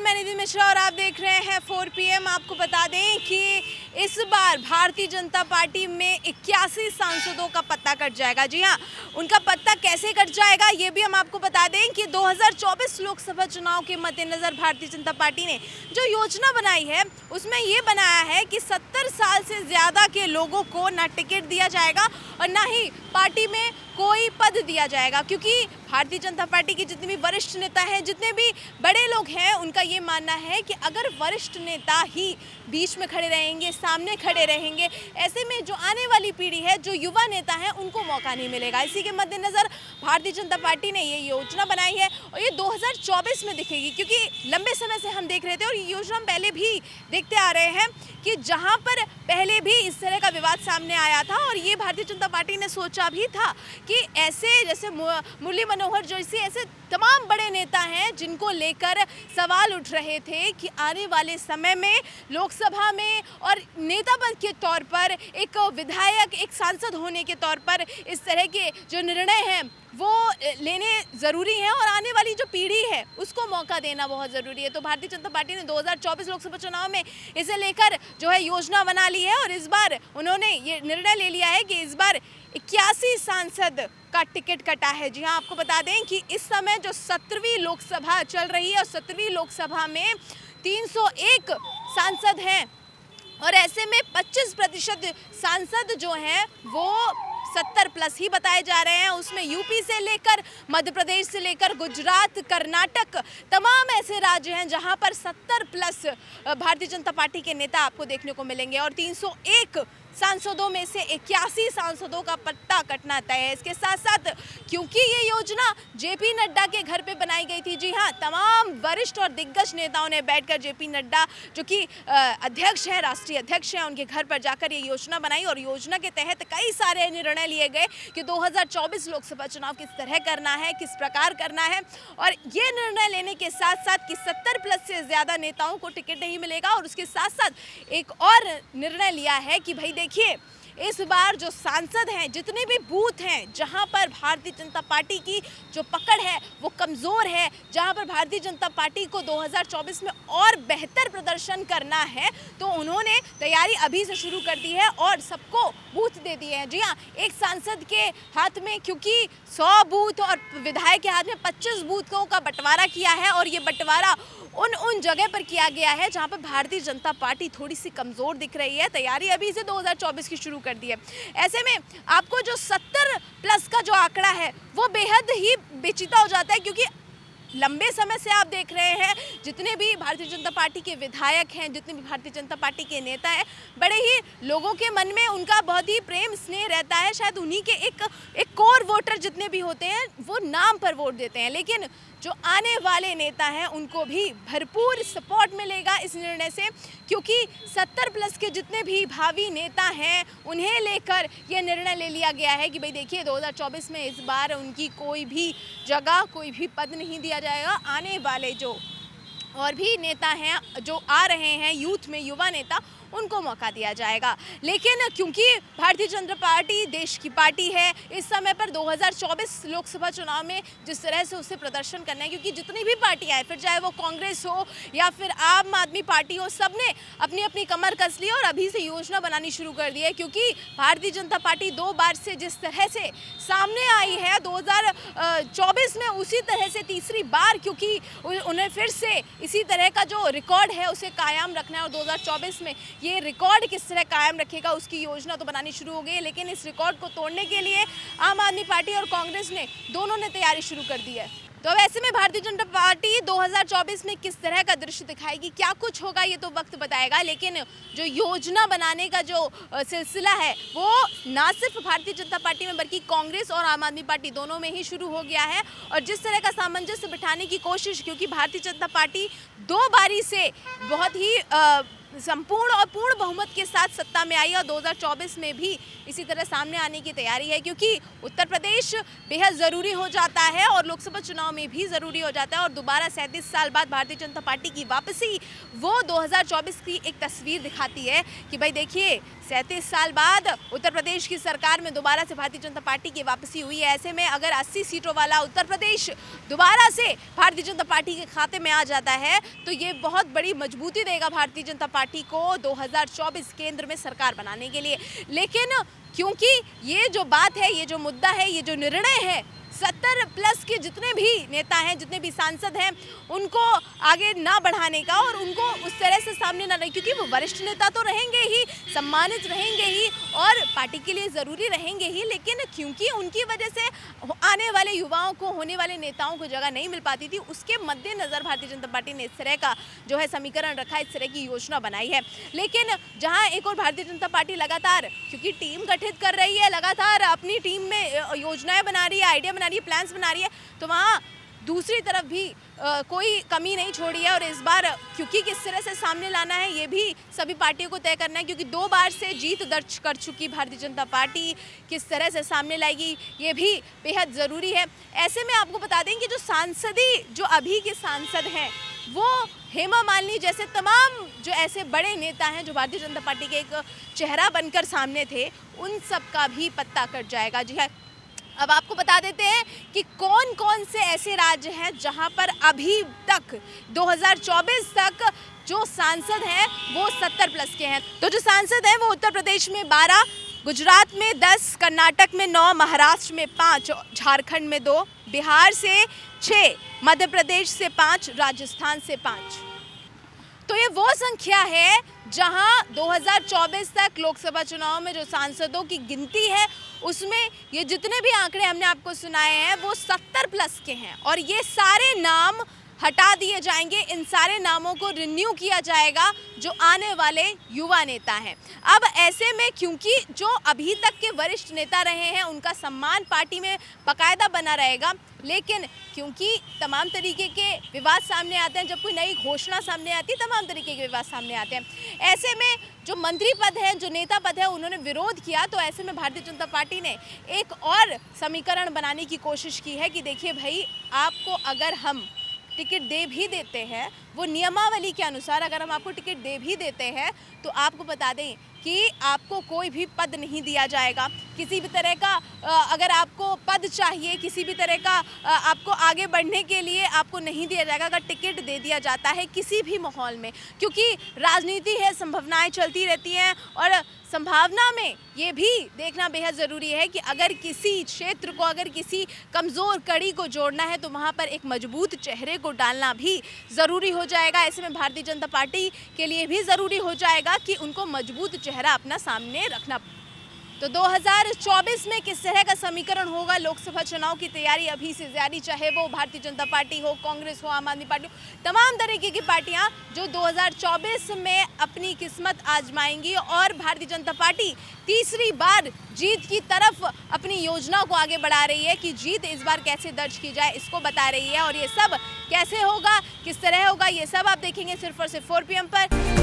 मैं निधि मिश्रा और आप देख रहे हैं 4 PM। आपको बता दें कि इस बार भारतीय जनता पार्टी में 81 सांसदों का पत्ता कट जाएगा। जी हाँ, उनका पत्ता कैसे कट जाएगा ये भी हम आपको बता दें कि 2024 लोकसभा चुनाव के मद्देनज़र भारतीय जनता पार्टी ने जो योजना बनाई है उसमें ये बनाया है कि 70 साल से ज़्यादा के लोगों को ना टिकट दिया जाएगा और ना ही पार्टी में कोई पद दिया जाएगा, क्योंकि भारतीय जनता पार्टी के जितने भी वरिष्ठ नेता हैं, जितने भी बड़े लोग हैं, उनका ये मानना है कि अगर वरिष्ठ नेता ही बीच में खड़े रहेंगे, सामने खड़े रहेंगे, ऐसे में जो आने वाली पीढ़ी है, जो युवा नेता हैं, उनको मौका नहीं मिलेगा। इसी के मद्देनज़र भारतीय जनता पार्टी ने ये योजना बनाई है और ये 2024 में दिखेगी, क्योंकि लंबे समय से हम देख रहे थे और ये योजना हम पहले भी देखते आ रहे हैं कि जहाँ पर पहले भी इस तरह का विवाद सामने आया था और ये भारतीय जनता पार्टी ने सोचा भी था कि ऐसे जैसे मुरली मनोहर जोशी ऐसे तमाम बड़े नेता हैं जिनको लेकर सवाल उठ रहे थे कि आने वाले समय में लोकसभा में और नेता पद के तौर पर, एक विधायक, एक सांसद होने के तौर पर इस तरह के जो निर्णय हैं वो लेने ज़रूरी हैं और आने वाली जो पीढ़ी है उसको मौका देना बहुत ज़रूरी है। तो भारतीय जनता पार्टी ने 2024 लोकसभा चुनाव में इसे लेकर जो है योजना बना ली है और इस बार उन्होंने ये निर्णय ले लिया है कि इस बार 81 सांसद का टिकट कटा है। जी हाँ, आपको बता दें कि इस समय जो 17वीं लोकसभा चल रही है और 17वीं लोकसभा में 301 सांसद हैं और ऐसे में 25% सांसद जो हैं वो 70+ ही बताए जा रहे हैं। उसमें यूपी से लेकर मध्य प्रदेश से लेकर गुजरात, कर्नाटक, तमाम ऐसे राज्य हैं जहां पर 70+ भारतीय जनता पार्टी के नेता आपको देखने को मिलेंगे और 301 सांसदों में से 81 सांसदों का पत्ता कटना तय है। इसके साथ साथ क्योंकि ये योजना जेपी नड्डा के घर पे बनाई गई थी, जी हाँ, तमाम वरिष्ठ और दिग्गज नेताओं ने बैठकर जेपी नड्डा जो कि अध्यक्ष हैं, राष्ट्रीय अध्यक्ष हैं, उनके घर पर जाकर ये योजना बनाई और योजना के तहत कई सारे निर्णय लिए गए कि 2024 लोकसभा चुनाव किस तरह करना है, किस प्रकार करना है और ये निर्णय लेने के साथ साथ कि 70+ से ज़्यादा नेताओं को टिकट नहीं मिलेगा और उसके साथ साथ एक और निर्णय लिया है कि भाई देखिए, इस बार जो सांसद हैं, जितने भी बूथ हैं जहां पर भारतीय जनता पार्टी की जो पकड़ है वो कमज़ोर है, जहां पर भारतीय जनता पार्टी को 2024 में और बेहतर प्रदर्शन करना है, तो उन्होंने तैयारी अभी से शुरू कर दी है और सबको बूथ दे दिए हैं। जी हाँ, एक सांसद के हाथ में क्योंकि 100 बूथ और विधायक के हाथ में 25 बूथों का बंटवारा किया है और ये बंटवारा उन जगह पर किया गया है जहां पर भारतीय जनता पार्टी थोड़ी सी कमज़ोर दिख रही है। तैयारी अभी से 2024 की शुरू कर दी है। ऐसे में आपको जो 70+ का जो आंकड़ा है वो बेहद ही बेचिता हो जाता है, क्योंकि लंबे समय से आप देख रहे हैं जितने भी भारतीय जनता पार्टी के विधायक हैं, जितने भी भारतीय जनता पार्टी के नेता हैं, बड़े ही लोगों के मन में उनका बहुत ही प्रेम स्नेह रहता है। शायद उन्हीं के एक कोर वोटर जितने भी होते हैं वो नाम पर वोट देते हैं, लेकिन जो आने वाले नेता हैं उनको भी भरपूर सपोर्ट मिलेगा इस निर्णय से, क्योंकि 70+ के जितने भी भावी नेता हैं उन्हें लेकर यह निर्णय ले लिया गया है कि भाई देखिए 2024 में इस बार उनकी कोई भी जगह, कोई भी पद नहीं दिया जाएगा। आने वाले जो और भी नेता हैं जो आ रहे हैं यूथ में, युवा नेता, उनको मौका दिया जाएगा। लेकिन क्योंकि भारतीय जनता पार्टी देश की पार्टी है, इस समय पर 2024 लोकसभा चुनाव में जिस तरह से उसे प्रदर्शन करना है, क्योंकि जितनी भी पार्टियां हैं, फिर चाहे वो कांग्रेस हो या फिर आम आदमी पार्टी हो, सब ने अपनी अपनी कमर कस ली और अभी से योजना बनानी शुरू कर दी है। क्योंकि भारतीय जनता पार्टी 2 बार से जिस तरह से सामने आई है 2024 में, उसी तरह से तीसरी बार क्योंकि उन्हें फिर से इसी तरह का जो रिकॉर्ड है उसे कायम रखना है और 2024 में ये रिकॉर्ड किस तरह कायम रखेगा उसकी योजना तो बनानी शुरू हो गई है। लेकिन इस रिकॉर्ड को तोड़ने के लिए आम आदमी पार्टी और कांग्रेस ने दोनों ने तैयारी शुरू कर दी है। तो अब ऐसे में भारतीय जनता पार्टी 2024 में किस तरह का दृश्य दिखाएगी, क्या कुछ होगा, ये तो वक्त बताएगा। लेकिन जो योजना बनाने का जो सिलसिला है वो ना सिर्फ भारतीय जनता पार्टी में बल्कि कांग्रेस और आम आदमी पार्टी दोनों में ही शुरू हो गया है और जिस तरह का सामंजस्य बिठाने की कोशिश, क्योंकि भारतीय जनता पार्टी 2 बारी से बहुत ही संपूर्ण और पूर्ण बहुमत के साथ सत्ता में आई और 2024 में भी इसी तरह सामने आने की तैयारी है, क्योंकि उत्तर प्रदेश बेहद ज़रूरी हो जाता है और लोकसभा चुनाव में भी ज़रूरी हो जाता है और दोबारा 37 साल बाद भारतीय जनता पार्टी की वापसी वो 2024 की एक तस्वीर दिखाती है कि भाई देखिए 37 साल बाद उत्तर प्रदेश की सरकार में दोबारा से भारतीय जनता पार्टी की वापसी हुई है। ऐसे में अगर 80 सीटों वाला उत्तर प्रदेश दोबारा से भारतीय जनता पार्टी के खाते में आ जाता है तो ये बहुत बड़ी मजबूती देगा भारतीय जनता पार्टी को 2024 केंद्र में सरकार बनाने के लिए। लेकिन क्योंकि ये जो बात है, ये जो मुद्दा है, ये जो निर्णय है, 70 प्लस के जितने भी नेता हैं, जितने भी सांसद हैं, उनको आगे ना बढ़ाने का और उनको उस तरह से सामने ना रहे, क्योंकि वो वरिष्ठ नेता तो रहेंगे ही, सम्मानित रहेंगे ही और पार्टी के लिए ज़रूरी रहेंगे ही, लेकिन क्योंकि उनकी वजह से आने वाले युवाओं को, होने वाले नेताओं को जगह नहीं मिल पाती थी, उसके मद्देनज़र भारतीय जनता पार्टी ने इस तरह का जो है समीकरण रखा, इस तरह की योजना बनाई है। लेकिन जहाँ एक और भारतीय जनता पार्टी लगातार, क्योंकि टीम गठित कर रही है, लगातार अपनी टीम में योजनाएं बना रही है, आइडिया बना रही है, प्लान्स बना रही है, तो वहाँ दूसरी तरफ भी कोई कमी नहीं छोड़ी है। और इस बार क्योंकि किस तरह से सामने लाना है ये भी सभी पार्टियों को तय करना है, क्योंकि 2 बार से जीत दर्ज कर चुकी भारतीय जनता पार्टी किस तरह से सामने लाएगी ये भी बेहद ज़रूरी है। ऐसे में आपको बता दें कि जो अभी के सांसद हैं वो हेमा मालिनी जैसे तमाम जो ऐसे बड़े नेता हैं जो भारतीय जनता पार्टी के एक चेहरा बनकर सामने थे, उन सब का भी पत्ता कट जाएगा। जी हाँ, अब आपको बता देते हैं कि कौन कौन से ऐसे राज्य हैं जहां पर अभी तक 2024 तक जो सांसद हैं वो 70 प्लस के हैं। तो जो सांसद हैं वो उत्तर प्रदेश में 12, गुजरात में 10, कर्नाटक में 9, महाराष्ट्र में 5, झारखंड में 2, बिहार से 6, मध्य प्रदेश से 5, राजस्थान से 5। तो ये वो संख्या है जहां 2024 तक लोकसभा चुनाव में जो सांसदों की गिनती है उसमें ये जितने भी आंकड़े हमने आपको सुनाए हैं वो 70 प्लस के हैं और ये सारे नाम हटा दिए जाएंगे। इन सारे नामों को रिन्यू किया जाएगा जो आने वाले युवा नेता हैं। अब ऐसे में क्योंकि जो अभी तक के वरिष्ठ नेता रहे हैं उनका सम्मान पार्टी में बाकायदा बना रहेगा, लेकिन क्योंकि तमाम तरीके के विवाद सामने आते हैं, जब कोई नई घोषणा सामने आती है तमाम तरीके के विवाद सामने आते हैं। ऐसे में जो मंत्री पद है, जो नेता पद है, उन्होंने विरोध किया, तो ऐसे में भारतीय जनता पार्टी ने एक और समीकरण बनाने की कोशिश की है कि देखिए भाई, आपको अगर हम टिकट दे भी देते हैं, वो नियमावली के अनुसार अगर हम आपको टिकट दे भी देते हैं तो आपको बता दें कि आपको कोई भी पद नहीं दिया जाएगा। किसी भी तरह का अगर आपको पद चाहिए, किसी भी तरह का आपको आगे बढ़ने के लिए आपको नहीं दिया जाएगा अगर टिकट दे दिया जाता है किसी भी माहौल में, क्योंकि राजनीति है, संभावनाएं चलती रहती हैं और संभावना में ये भी देखना बेहद ज़रूरी है कि अगर किसी क्षेत्र को, अगर किसी कमज़ोर कड़ी को जोड़ना है तो वहाँ पर एक मजबूत चेहरे को डालना भी ज़रूरी हो जाएगा। ऐसे में भारतीय जनता पार्टी के लिए भी ज़रूरी हो जाएगा कि उनको मजबूत चेहरा अपना सामने रखना। तो 2024 में किस तरह का समीकरण होगा, लोकसभा चुनाव की तैयारी अभी से जारी, चाहे वो भारतीय जनता पार्टी हो, कांग्रेस हो, आम आदमी पार्टी हो, तमाम तरीके की पार्टियां जो 2024 में अपनी किस्मत आजमाएंगी और भारतीय जनता पार्टी तीसरी बार जीत की तरफ अपनी योजना को आगे बढ़ा रही है कि जीत इस बार कैसे दर्ज की जाए, इसको बता रही है। और ये सब कैसे होगा, किस तरह होगा, ये सब आप देखेंगे सिर्फ और सिर्फ 4 PM पर।